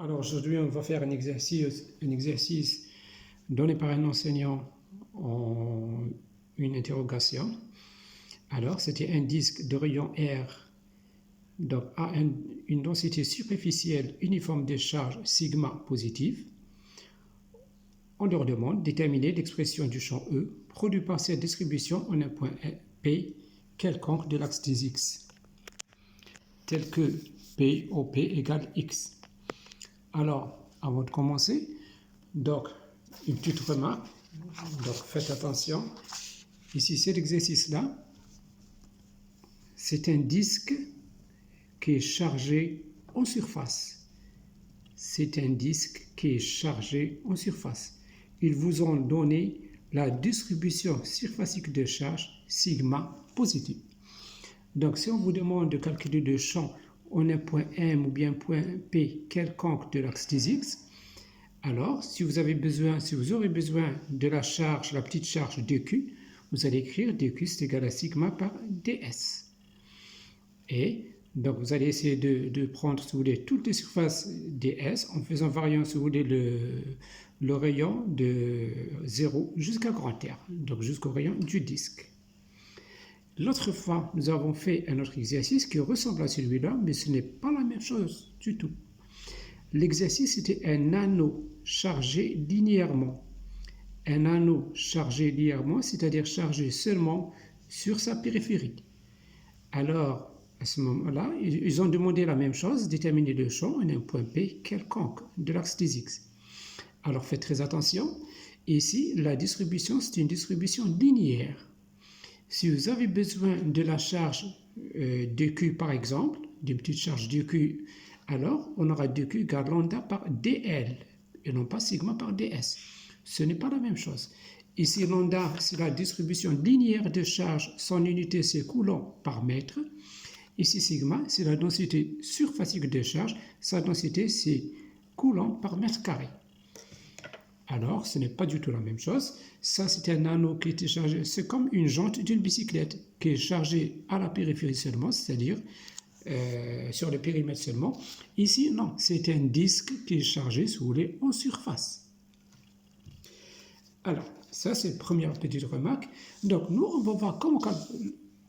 Alors aujourd'hui, on va faire un exercice donné par un enseignant en une interrogation. Alors, c'était un disque de rayon R, donc a une densité superficielle uniforme de charge sigma positive. On leur demande de déterminer l'expression du champ E produit par cette distribution en un point P quelconque de l'axe des X, tel que P OP égale X. Alors, avant de commencer, donc, une petite remarque, donc faites attention. Ici, cet exercice-là, c'est un disque qui est chargé en surface. C'est un disque qui est chargé en surface. Ils vous ont donné la distribution surfacique de charge sigma positive. Donc, si on vous demande de calculer le champ en un point M ou bien point P quelconque de l'axe des X, alors, si vous aurez besoin de la charge, la petite charge dQ, vous allez écrire dQ c'est égal à sigma par ds. Et donc, vous allez essayer de prendre, si vous voulez, toutes les surfaces ds en faisant variant, si vous voulez, le rayon de 0 jusqu'à grand R, donc jusqu'au rayon du disque. L'autre fois, nous avons fait un autre exercice qui ressemble à celui-là, mais ce n'est pas la même chose du tout. L'exercice était un anneau chargé linéairement. Un anneau chargé linéairement, c'est-à-dire chargé seulement sur sa périphérie. Alors, à ce moment-là, ils ont demandé la même chose, déterminer le champ en un point P quelconque de l'axe des X. Alors, faites très attention. Ici, la distribution, c'est une distribution linéaire. Si vous avez besoin de la charge dQ, par exemple, d'une petite charge dQ, alors on aura dQ égale lambda par dL et non pas sigma par ds. Ce n'est pas la même chose. Ici, lambda, c'est la distribution linéaire de charge, son unité c'est coulomb par mètre. Ici, sigma, c'est la densité surfacique de charge, sa densité c'est coulomb par mètre carré. Alors, ce n'est pas du tout la même chose. Ça, c'est un anneau qui était chargé, c'est comme une jante d'une bicyclette qui est chargée à la périphérie seulement, c'est-à-dire sur le périmètre seulement. Ici, non, c'est un disque qui est chargé, si vous voulez, en surface. Alors, ça, c'est la première petite remarque. Donc, nous, on va voir comment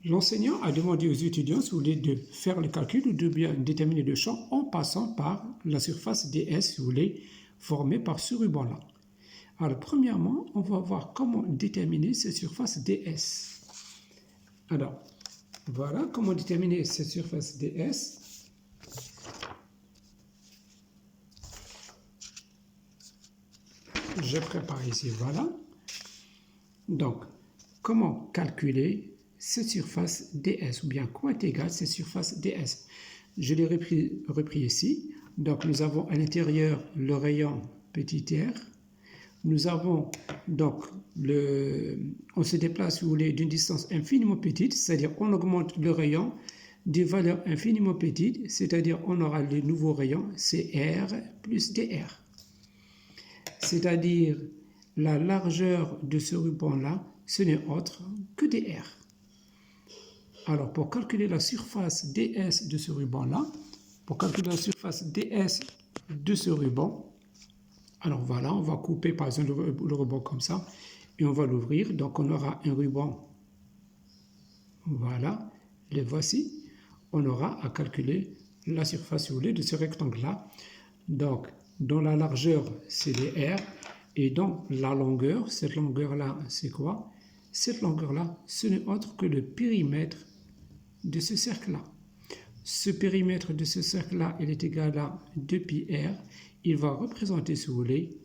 l'enseignant a demandé aux étudiants, si vous voulez, de faire le calcul ou de bien déterminer le champ en passant par la surface ds, si vous voulez, formée par ce ruban-là. Alors, premièrement, on va voir comment déterminer cette surface ds. Alors, voilà comment déterminer cette surface ds. Je prépare ici, voilà. Donc, comment calculer cette surface ds, ou bien quoi est égal à cette surface ds? Je l'ai repris ici. Donc, nous avons à l'intérieur le rayon petit r. Nous avons donc, on se déplace, si vous voulez, d'une distance infiniment petite, c'est-à-dire on augmente le rayon des valeurs infiniment petites, c'est-à-dire on aura le nouveau rayon, c'est R plus dr. C'est-à-dire la largeur de ce ruban-là, ce n'est autre que dr. Alors, pour calculer la surface ds de ce ruban-là, alors voilà, on va couper par exemple le ruban comme ça et on va l'ouvrir. Donc on aura un ruban, voilà, le voici. On aura à calculer la surface, si vous voulez, de ce rectangle-là. Donc dans la largeur, c'est dr et dans la longueur, cette longueur-là, c'est quoi? Cette longueur-là, ce n'est autre que le périmètre de ce cercle-là. Ce périmètre de ce cercle-là, il est égal à 2πr. Il va représenter, si vous voulez,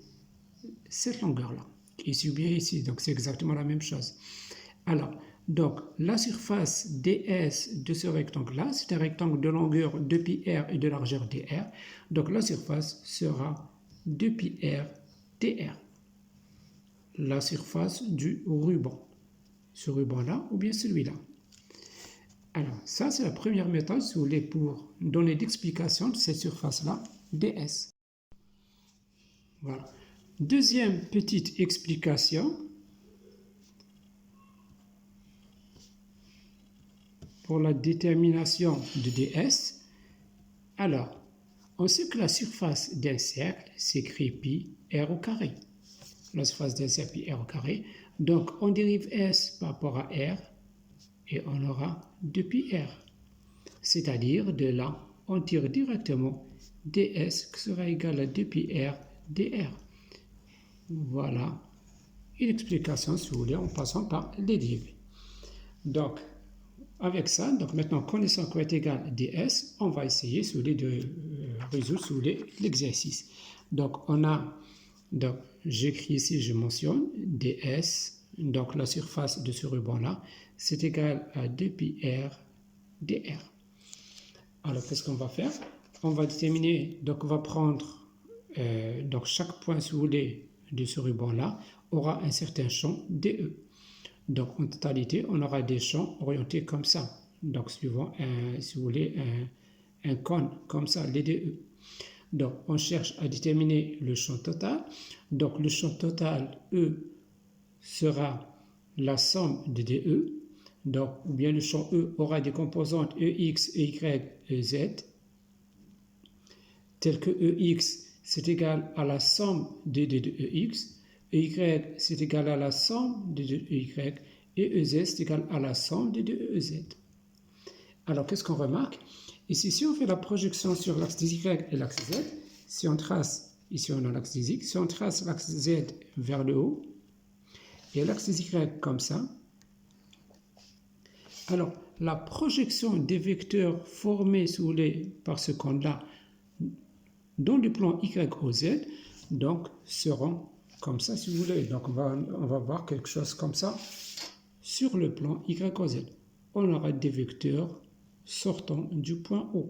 cette longueur-là. Ici ou bien ici, donc c'est exactement la même chose. Alors, donc, la surface ds de ce rectangle-là, c'est un rectangle de longueur 2πr et de largeur dr. Donc, la surface sera 2πr dr. La surface du ruban. Ce ruban-là ou bien celui-là. Alors, ça, c'est la première méthode, si vous voulez, pour donner l'explication de cette surface-là, ds. Voilà. Deuxième petite explication pour la détermination de ds. Alors, On sait que la surface d'un cercle s'écrit pi r au carré. La surface d'un cercle pi r au carré. Donc, on dérive S par rapport à R et on aura 2πr. C'est-à-dire, de là, on tire directement ds qui sera égal à 2πr dr. Voilà une explication, si vous voulez, en passant par les dérivés. Donc, avec ça, donc maintenant, connaissant quoi est égal à ds, on va essayer, si vous voulez, de résoudre, si vous voulez, l'exercice. Donc, on a, donc, j'écris ici, je mentionne ds, donc la surface de ce ruban-là, c'est égal à 2πr dr. Alors, qu'est-ce qu'on va faire? On va déterminer, donc on va prendre, donc chaque point, si vous voulez, de ce ruban-là aura un certain champ DE. Donc, en totalité, on aura des champs orientés comme ça. Donc, suivant, si vous voulez, un cône comme ça, les DE. Donc, on cherche à déterminer le champ total. Donc, le champ total E sera la somme de DE. Donc, ou bien le champ E aura des composantes EX, EY, EZ, tel que EX, c'est égal à la somme de EX, EY, c'est égal à la somme de EY, et EZ, c'est égal à la somme de EZ. Alors, qu'est-ce qu'on remarque? Ici, si on fait la projection sur l'axe des Y et l'axe Z, si on trace, ici on a l'axe des X, si on trace l'axe Z vers le haut, et l'axe des Y comme ça, alors, la projection des vecteurs formés, si vous voulez, par ce cône-là, dans le plan YOZ, donc, seront comme ça, si vous voulez. Donc, on va voir quelque chose comme ça sur le plan YOZ. On aura des vecteurs sortant du point O.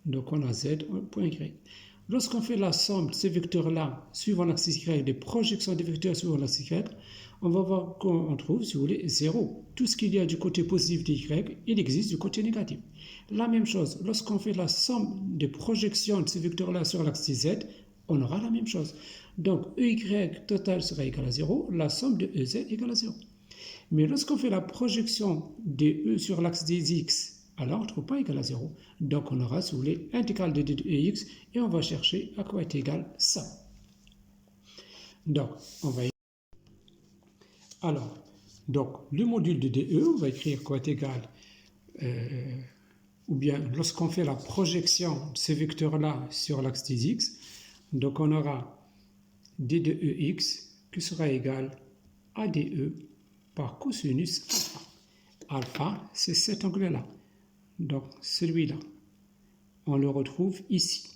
Donc, on a Z, point Y. Lorsqu'on fait la somme de ces vecteurs-là, suivant l'axe Y, des projections des vecteurs suivant l'axe Y, on va voir qu'on trouve, si vous voulez, 0. Tout ce qu'il y a du côté positif de Y, il existe du côté négatif. La même chose, lorsqu'on fait la somme des projections de ces vecteurs-là sur l'axe Z, on aura la même chose. Donc, EY total sera égal à 0, la somme de EZ égale à 0. Mais lorsqu'on fait la projection de E sur l'axe des X, alors on ne trouve pas égal à 0. Donc, on aura, si vous voulez, intégrale de X et on va chercher à quoi est égal ça. Donc, on va alors, donc, le module de DE, on va écrire quoi est égal, ou bien lorsqu'on fait la projection de ces vecteurs-là sur l'axe des X, donc on aura d de EX qui sera égal à DE par cosinus alpha. Alpha, c'est cet angle-là. Donc, celui-là, on le retrouve ici.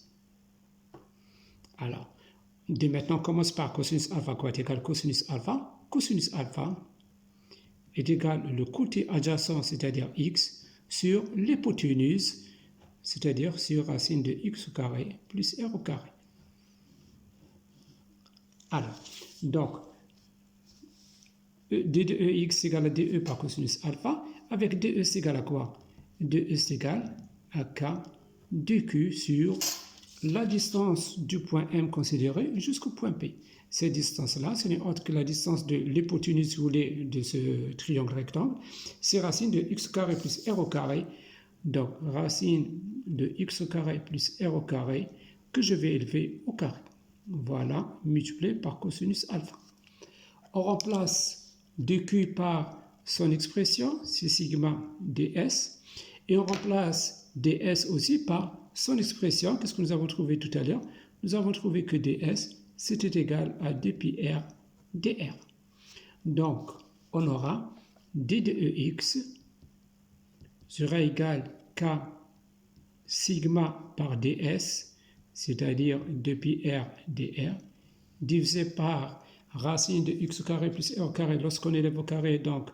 Alors, dès maintenant, on commence par cosinus alpha, quoi est égal cosinus alpha. Cosinus alpha est égal le côté adjacent, c'est-à-dire x, sur l'hypoténuse, c'est-à-dire sur racine de x au carré plus r au carré. Alors, donc, d de ex égale à de par cosinus alpha, avec de c'est égal à quoi? De c'est égal à k de q sur la distance du point M considéré jusqu'au point P. Cette distance-là, ce n'est autre que la distance de l'hypoténuse, si vous voulez, de ce triangle rectangle. C'est racine de x au carré plus r au carré. Donc, racine de x au carré plus r au carré que je vais élever au carré. Voilà, multiplié par cosinus alpha. On remplace 2q par son expression, c'est sigma ds. Et on remplace ds aussi par son expression. Qu'est-ce que nous avons trouvé tout à l'heure? Nous avons trouvé que ds, c'était égal à 2πr dr. Donc, on aura d de ex sera égal k sigma par ds, c'est-à-dire 2πr dr, divisé par racine de x au carré plus r au carré. Lorsqu'on élève au carré, donc,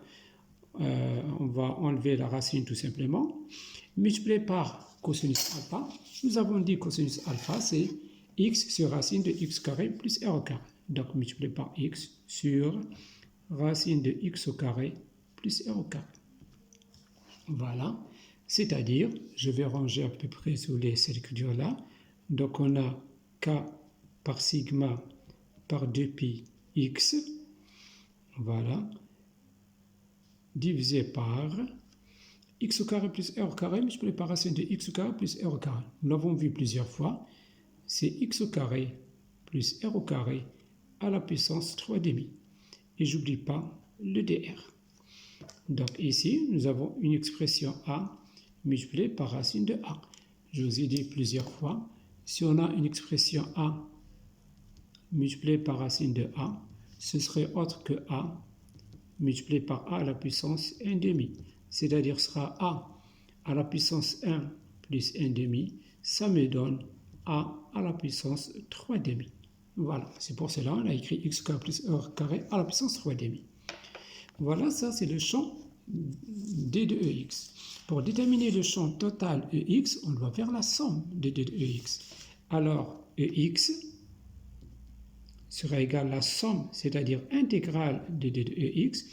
on va enlever la racine tout simplement, multiplié par cosinus alpha. Nous avons dit cosinus alpha, c'est x sur racine de x carré plus r au carré. Donc, multiplié par x sur racine de x au carré plus r au carré. Voilà. C'est-à-dire, je vais ranger à peu près sous cette écriture-là. Donc, on a k par sigma par 2pi x. Voilà. Divisé par x au carré plus r au carré multiplié par racine de x au carré plus r au carré. Nous l'avons vu plusieurs fois. C'est x au carré plus r au carré à la puissance 3 demi. Et j'oublie pas le dr. Donc ici, nous avons une expression a multipliée par racine de a. Je vous ai dit plusieurs fois, si on a une expression a multipliée par racine de a, ce serait autre que a multiplié par a à la puissance 1 demi. C'est-à-dire sera a à la puissance 1 plus 1 demi, ça me donne a à la puissance 3 demi. Voilà, c'est pour cela qu'on a écrit x carré plus r carré à la puissance 3 demi. Voilà, ça c'est le champ d de ex. Pour déterminer le champ total ex, on doit faire la somme de d de ex. Alors, ex sera égal à la somme, c'est-à-dire intégrale de d de ex.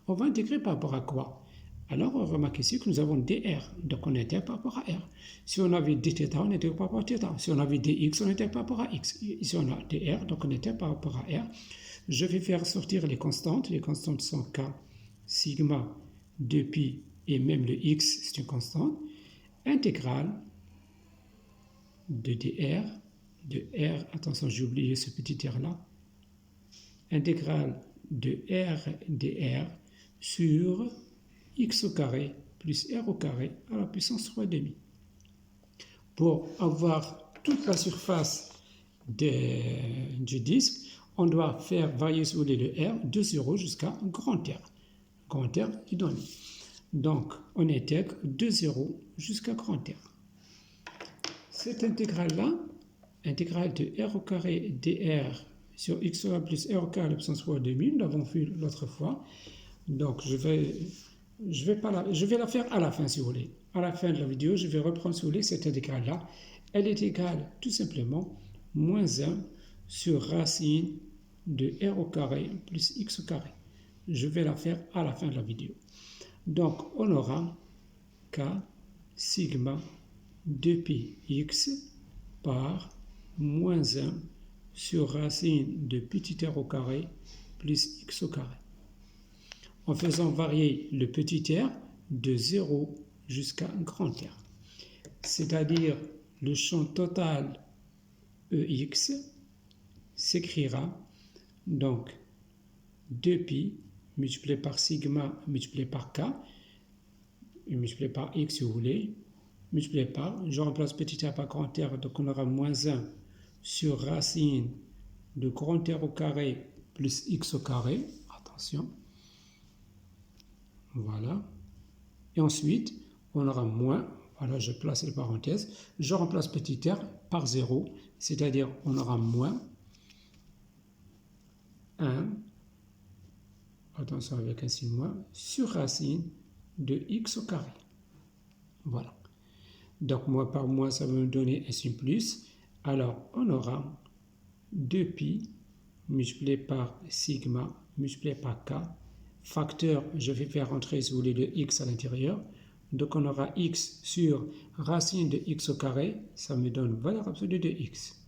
On va intégrer par rapport à quoi? Alors, on remarque ici que nous avons dr, donc on intègre par rapport à r. Si on avait dθ, on intègre par rapport à θ. Si on avait dx, on intègre par rapport à x. Ici, on a dr, donc on intègre par rapport à r. Je vais faire sortir les constantes. Les constantes sont k, sigma, 2pi et même le x, c'est une constante. Intégrale de dr, de r, attention, j'ai oublié ce petit r là. Intégrale de r dr sur x au carré plus r au carré à la puissance 3 demi. Pour avoir toute la surface du disque, on doit faire varier sous le r de 0 jusqu'à grand R. Grand R est donné. Donc, on intègre de 0 jusqu'à grand R. Cette intégrale-là, intégrale de r au carré dr sur x au carré plus r au carré à la puissance 3 demi, nous l'avons vu l'autre fois. Donc, je vais la faire à la fin, si vous voulez. À la fin de la vidéo, je vais reprendre, si vous voulez, cette intégrale-là. Elle est égale, tout simplement, moins 1 sur racine de r au carré plus x au carré. Je vais la faire à la fin de la vidéo. Donc, on aura k sigma 2pi x par moins 1 sur racine de petit r au carré plus x au carré. En faisant varier le petit r de 0 jusqu'à grand R. C'est-à-dire le champ total EX s'écrira donc 2pi multiplié par sigma multiplié par k, et multiplié par x si vous voulez, multiplié par, je remplace petit r par grand R, donc on aura moins 1 sur racine de grand R au carré plus x au carré, attention, voilà, et ensuite on aura moins, voilà, je place les parenthèses, je remplace petit r par 0, c'est-à-dire on aura moins 1, attention avec un signe moins, sur racine de x au carré. Voilà. Donc moins par moins, ça va me donner un signe plus. Alors on aura 2pi multiplié par sigma multiplié par k. Facteur, je vais faire rentrer, si vous voulez, le x à l'intérieur. Donc on aura x sur racine de x au carré, ça me donne valeur absolue de x,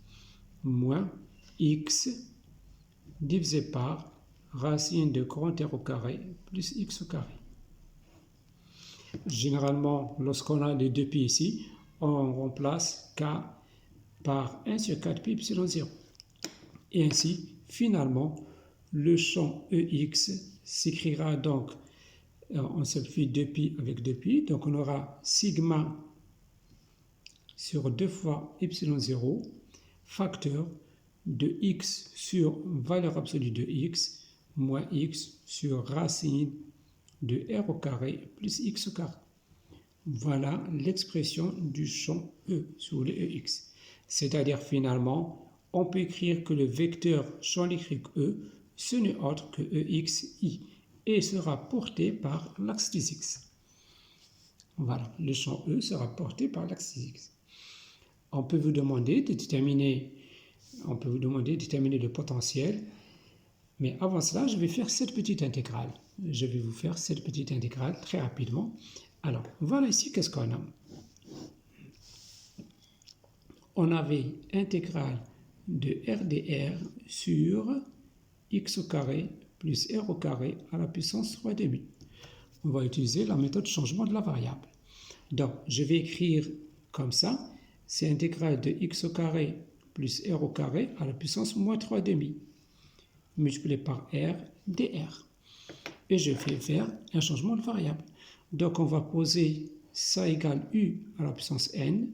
moins x divisé par racine de grand R au carré plus x au carré. Généralement, lorsqu'on a les 2pi ici, on remplace k par 1 sur 4pi epsilon 0. Et ainsi, finalement, le champ EX s'écrira donc, on simplifie 2pi avec 2pi, donc on aura sigma sur 2 fois epsilon 0, facteur de x sur valeur absolue de x, moins x sur racine de r au carré plus x au carré. Voilà l'expression du champ E sur le EX. C'est-à-dire finalement, on peut écrire que le vecteur champ électrique E, ce n'est autre que EXI et sera porté par l'axe des X. Voilà, le champ E sera porté par l'axe des X. On peut vous demander de déterminer le potentiel, mais avant cela, je vais faire cette petite intégrale. Je vais vous faire cette petite intégrale très rapidement. Alors, voilà ici, qu'est-ce qu'on a? On avait intégrale de r dr sur x au carré plus r au carré à la puissance 3 demi. On va utiliser la méthode changement de la variable. Donc, je vais écrire comme ça. C'est intégrale de x au carré plus r au carré à la puissance moins 3 demi, multiplié par r dr. Et je vais faire un changement de variable. Donc, on va poser ça égale u à la puissance n.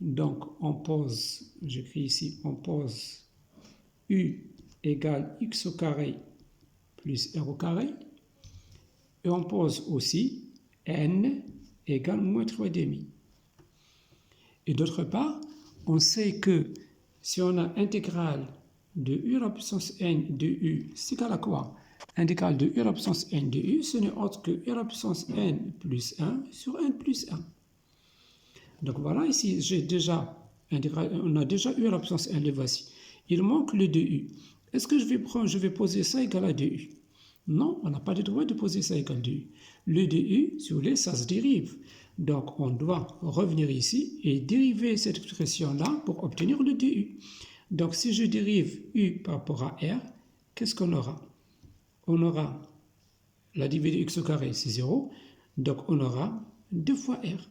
Donc, on pose, j'écris ici, on pose u égale x au carré plus r au carré. Et on pose aussi n égale moins 3 demi. Et d'autre part, on sait que si on a intégrale de u à la puissance n de u, c'est égal à quoi? Intégrale de u à la puissance n de u, ce n'est autre que u à la puissance n plus 1 sur n plus 1. Donc voilà, ici, on a déjà u à la puissance n, le voici. Il manque le 2u. Est-ce que je vais poser ça égal à 2u? Non, on n'a pas le droit de poser ça égal à 2u. Le 2u, si vous voulez, ça se dérive. Donc, on doit revenir ici et dériver cette expression-là pour obtenir le 2u. Donc, si je dérive u par rapport à r, qu'est-ce qu'on aura? On aura la dérivée de x au carré, c'est 0. Donc, on aura 2 fois r.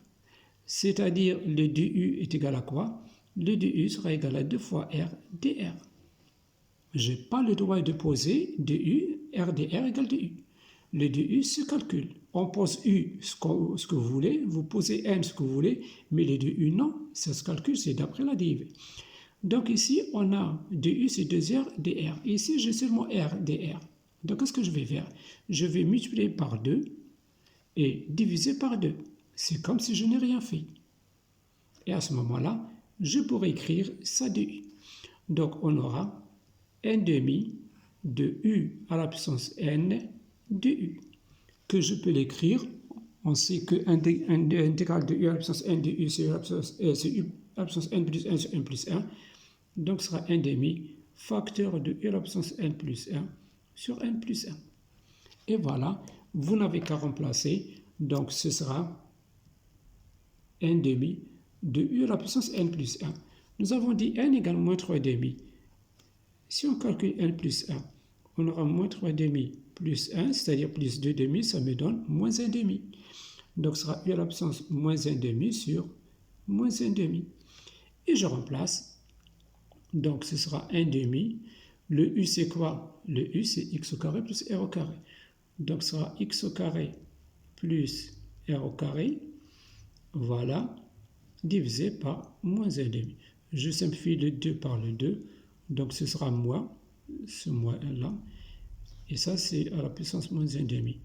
C'est-à-dire, le 2u est égal à quoi? Le 2u sera égal à 2 fois r dr. Je n'ai pas le droit de poser 2u, r dr égale 2u. Le 2u se calcule. On pose u ce que vous voulez, vous posez n ce que vous voulez, mais le 2u non, ça se calcule, c'est d'après la dérivée. Donc ici, on a 2u, c'est 2r dr. Ici, j'ai seulement r dr. Donc qu'est-ce que je vais faire? Je vais multiplier par 2 et diviser par 2. C'est comme si je n'ai rien fait. Et à ce moment-là, je pourrais écrire ça de u. Donc on aura n demi de u à la puissance n de u, que je peux l'écrire. On sait que l'intégrale de u à la puissance n de u, c'est u à la puissance n plus 1 sur n plus 1. Donc ce sera n demi facteur de u à la puissance n plus 1 sur n plus 1. Et voilà, vous n'avez qu'à remplacer. Donc ce sera n demi de u à la puissance n plus 1. Nous avons dit n égale moins 3 demi. Si on calcule n plus 1, on aura moins 3 demi plus 1, c'est-à-dire plus 2 demi, ça me donne moins 1 demi. Donc ce sera u à la puissance moins 1 demi sur moins 1 demi. Et je remplace. Donc ce sera 1 demi. Le u c'est quoi? Le u c'est x au carré plus r au carré. Donc ce sera x au carré plus r au carré. Voilà, divisé par moins 1 demi. Je simplifie le 2 par le 2. Donc ce sera moins, ce moins 1 là. Et ça c'est à la puissance moins 1 demi.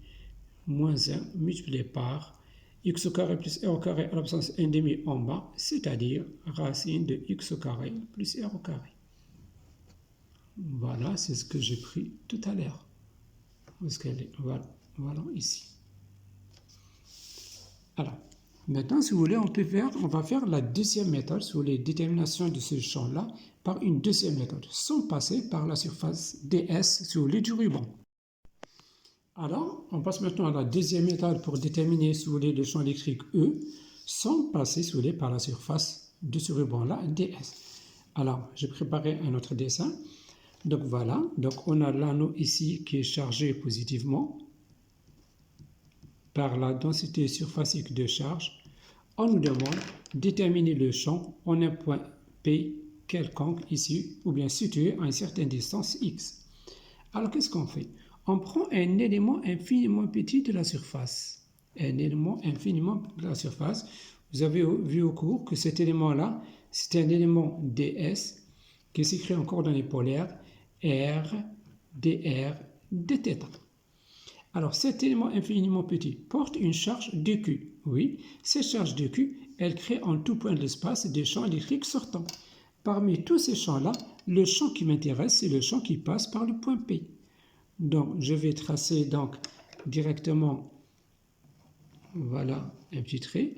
Moins 1 multiplié par x au carré plus r au carré à la puissance 1 demi en bas, c'est-à-dire racine de x au carré plus r au carré. Voilà, c'est ce que j'ai pris tout à l'heure. Voilà, ici. Alors, maintenant, si vous voulez, on va faire la deuxième méthode sur les déterminations de ce champ-là par une deuxième méthode, sans passer par la surface ds sur le du ruban. Alors, on passe maintenant à la deuxième méthode pour déterminer, si vous voulez, le champ électrique E, sans passer, si vous voulez, par la surface de ce ruban-là, ds. Alors, j'ai préparé un autre dessin. Donc voilà, donc on a l'anneau ici qui est chargé positivement par la densité surfacique de charge. On nous demande de déterminer le champ en un point P quelconque ici, ou bien situé à une certaine distance x. Alors qu'est-ce qu'on fait? On prend un élément infiniment petit de la surface. Un élément infiniment petit de la surface. Vous avez vu au cours que cet élément-là, c'est un élément ds qui s'écrit encore dans les polaires r, dr, dθ. Alors, cet élément infiniment petit porte une charge dq. Oui, cette charge dq, elle crée en tout point de l'espace des champs électriques sortants. Parmi tous ces champs-là, le champ qui m'intéresse, c'est le champ qui passe par le point P. Donc, je vais tracer donc directement, voilà, un petit trait,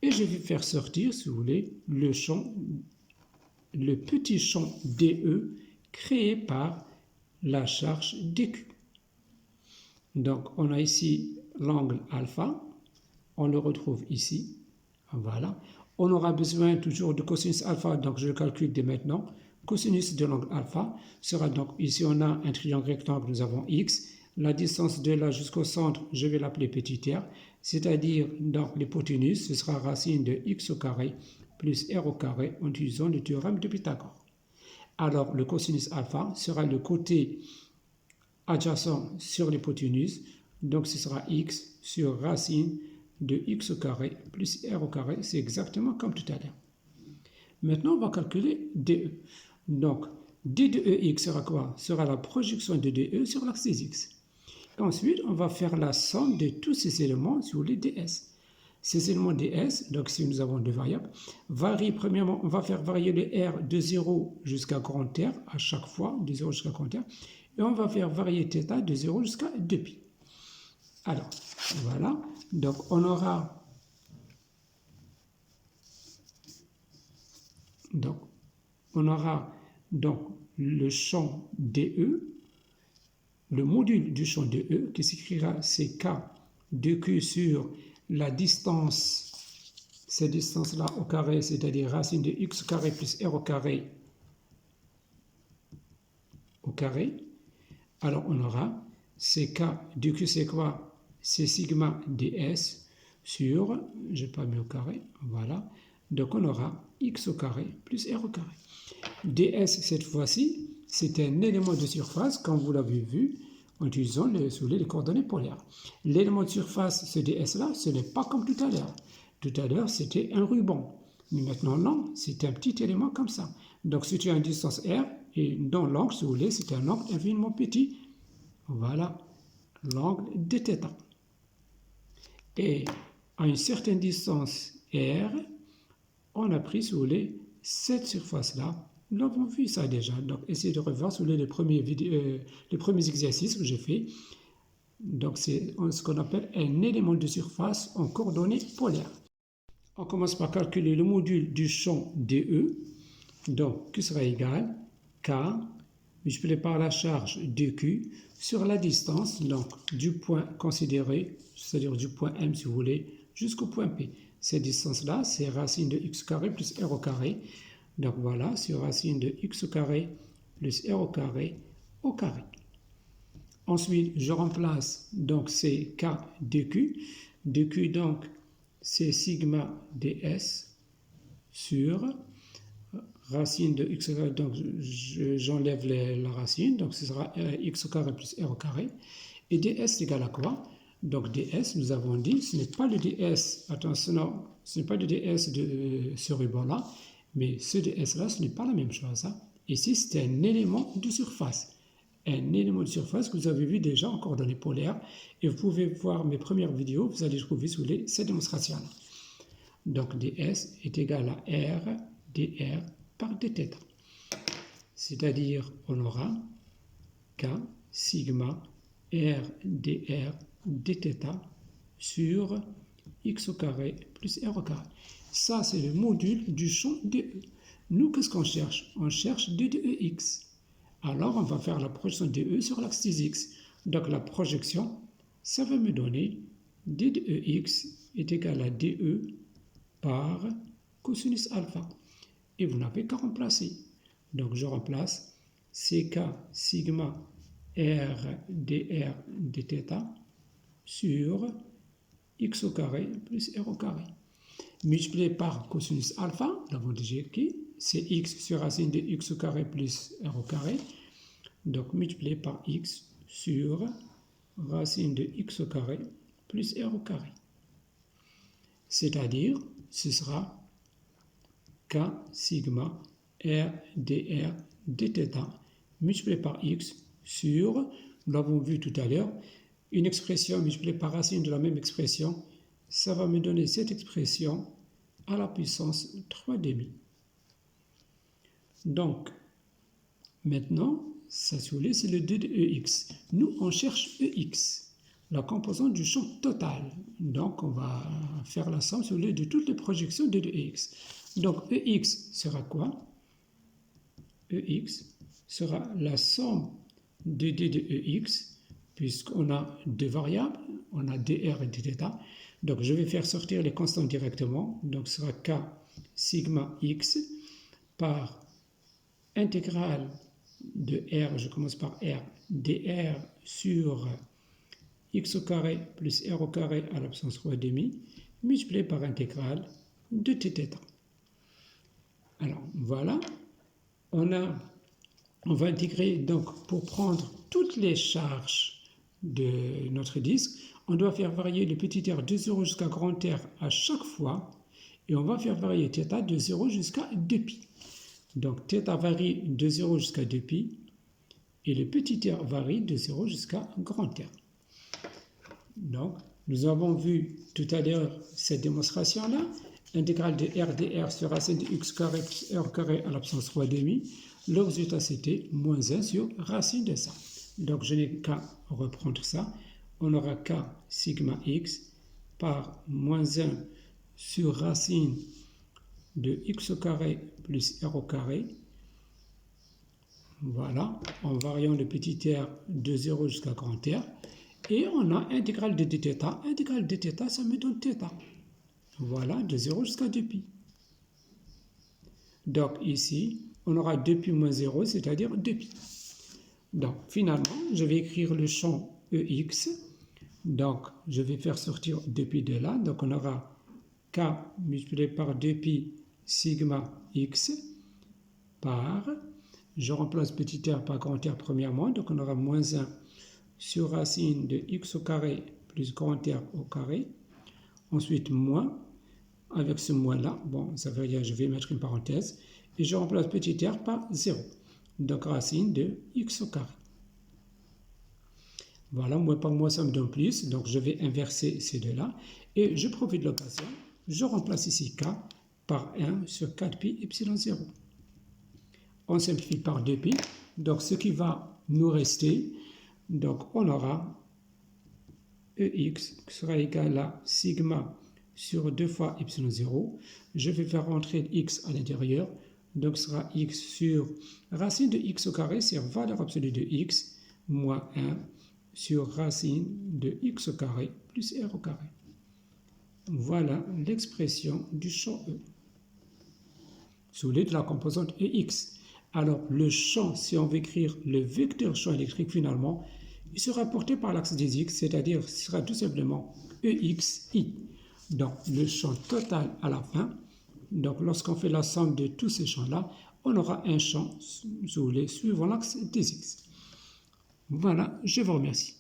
et je vais faire sortir, si vous voulez, le petit champ DE créé par la charge dq. Donc, on a ici l'angle alpha, on le retrouve ici, voilà. On aura besoin toujours de cosinus alpha, donc je le calcule dès maintenant. Cosinus de l'angle alpha sera donc, ici on a un triangle rectangle, nous avons x. La distance de là jusqu'au centre, je vais l'appeler petit r. c'est-à-dire donc l'hypoténuse, ce sera racine de x au carré plus r au carré en utilisant le théorème de Pythagore. Alors le cosinus alpha sera le côté adjacent sur l'hypoténuse, donc ce sera x sur racine de x au carré plus r au carré, c'est exactement comme tout à l'heure. Maintenant, on va calculer DE. Donc, d de EX sera quoi? Sera la projection de DE sur l'axe des X. Et ensuite, on va faire la somme de tous ces éléments sur les DS. Ces éléments DS, donc si nous avons deux variables, varient premièrement, on va faire varier le R de 0 jusqu'à grand R à chaque fois, de 0 jusqu'à grand R, et on va faire varier θ de 0 jusqu'à 2π. Alors, voilà, donc on aura donc le champ DE, le module du champ DE qui s'écrira CK 2Q sur la distance, cette distance-là au carré, c'est-à-dire racine de x au carré plus r au carré. Alors on aura CK 2Q, c'est quoi? C'est sigma ds sur, je n'ai pas mis au carré, voilà. Donc on aura x au carré plus r au carré. ds, cette fois-ci, c'est un élément de surface, comme vous l'avez vu, en utilisant les coordonnées polaires. L'élément de surface, ce ds-là, ce n'est pas comme tout à l'heure. Tout à l'heure, c'était un ruban. Mais maintenant, non, c'est un petit élément comme ça. Donc, si tu as une distance r, et dans l'angle, si vous voulez, c'est un angle infiniment petit. Voilà, l'angle de θ. Et à une certaine distance r, on a pris, si vous voulez, cette surface-là. Nous avons vu ça déjà. Donc, essayez de revoir sur les premiers exercices que j'ai fait. Donc, c'est ce qu'on appelle un élément de surface en coordonnées polaires. On commence par calculer le module du champ DE. Donc, qui sera égal K multiplié par la charge dQ sur la distance donc, du point considéré, c'est-à-dire du point M si vous voulez, jusqu'au point P. Cette distance-là, c'est racine de x carré plus r au carré. Donc voilà, sur racine de x au carré plus r au carré au carré. Ensuite, je remplace donc c'est k dq. dq donc c'est sigma ds sur racine de x au carré. Donc j'enlève la racine, donc ce sera x au carré plus r au carré. Et ds est égal à quoi? Donc ds, nous avons dit, ce n'est pas le ds, attention, ce n'est pas le ds de ce ruban-là, mais ce ds-là, ce n'est pas la même chose. Hein. Ici, c'est un élément de surface. Un élément de surface que vous avez vu déjà en coordonnées polaires. Et vous pouvez voir mes premières vidéos, vous allez trouver sous cette démonstration. Donc ds est égal à r dr par dθ. C'est-à-dire, on aura k sigma r dr dθ sur x au carré plus r au carré. Ça, c'est le module du champ DE. Nous, qu'est-ce qu'on cherche? On cherche d de EX. Alors, on va faire la projection DE sur l'axe des X. Donc, la projection, ça va me donner d de EX est égal à DE par cosinus alpha. Et vous n'avez qu'à remplacer. Donc, je remplace CK sigma r dr dθ sur x au carré plus r au carré. Multiplié par cosinus alpha, nous l'avons déjà écrit, c'est x sur racine de x au carré plus r au carré. Donc multiplié par x sur racine de x au carré plus r au carré. C'est-à-dire, ce sera k sigma r dr dθ multiplié par x sur, nous l'avons vu tout à l'heure, une expression multipliée par racine de la même expression, ça va me donner cette expression à la puissance 3,5. Donc, maintenant, ça c'est le d de EX. Nous, on cherche EX, la composante du champ total. Donc, on va faire la somme de toutes les projections d de EX. Donc, EX sera quoi? EX sera la somme de d de EX, puisqu'on a deux variables, on a dr et dθ. Donc, je vais faire sortir les constantes directement. Donc, ce sera k sigma x par intégrale de r, je commence par r, dr sur x au carré plus r au carré à la puissance 3,5 multiplié par intégrale de θ. Alors voilà, on va intégrer, donc pour prendre toutes les charges de notre disque, on doit faire varier le petit r de 0 jusqu'à grand R à chaque fois, et on va faire varier θ de 0 jusqu'à 2π. Donc θ varie de 0 jusqu'à 2π, et le petit r varie de 0 jusqu'à grand R. Donc, nous avons vu tout à l'heure cette démonstration-là. Intégrale de r dr sur racine de x carré plus r carré à la puissance 3,5. Le résultat, c'était moins 1 sur racine de ça. Donc, je n'ai qu'à reprendre ça. On aura k sigma x par moins 1 sur racine de x au carré plus r au carré. Voilà, en variant le petit r de 0 jusqu'à grand R. Et on a intégrale de dθ. Intégrale de dθ, ça me donne θ. Voilà, de 0 jusqu'à 2π. Donc ici, on aura 2π moins 0, c'est-à-dire 2π. Donc finalement, je vais écrire le champ EX. Donc je vais faire sortir 2π de là. Donc on aura k multiplié par 2π sigma x par, je remplace petit r par grand R premièrement, donc on aura moins 1 sur racine de x au carré plus grand R au carré. Ensuite, moins, avec ce moins-là, bon, ça veut dire je vais mettre une parenthèse, et je remplace petit r par 0. Donc, racine de x au carré. Voilà, moins par moins, ça me donne plus, donc je vais inverser ces deux-là, et je profite de l'occasion, je remplace ici k par 1 sur 4π epsilon 0. On simplifie par 2π, donc ce qui va nous rester, donc on aura EX qui sera égal à sigma sur 2 fois epsilon 0. Je vais faire rentrer x à l'intérieur, donc ce sera x sur racine de x au carré, c'est valeur absolue de x, moins 1 sur racine de x au carré plus r au carré. Voilà l'expression du champ E sous l'aide de la composante EX. Alors, le champ, si on veut écrire le vecteur champ électrique finalement, il sera porté par l'axe des x, c'est-à-dire ce sera tout simplement EXI. Donc, le champ total à la fin. Donc, lorsqu'on fait la somme de tous ces champs-là, on aura un champ suivant l'axe des x. Voilà, je vous remercie.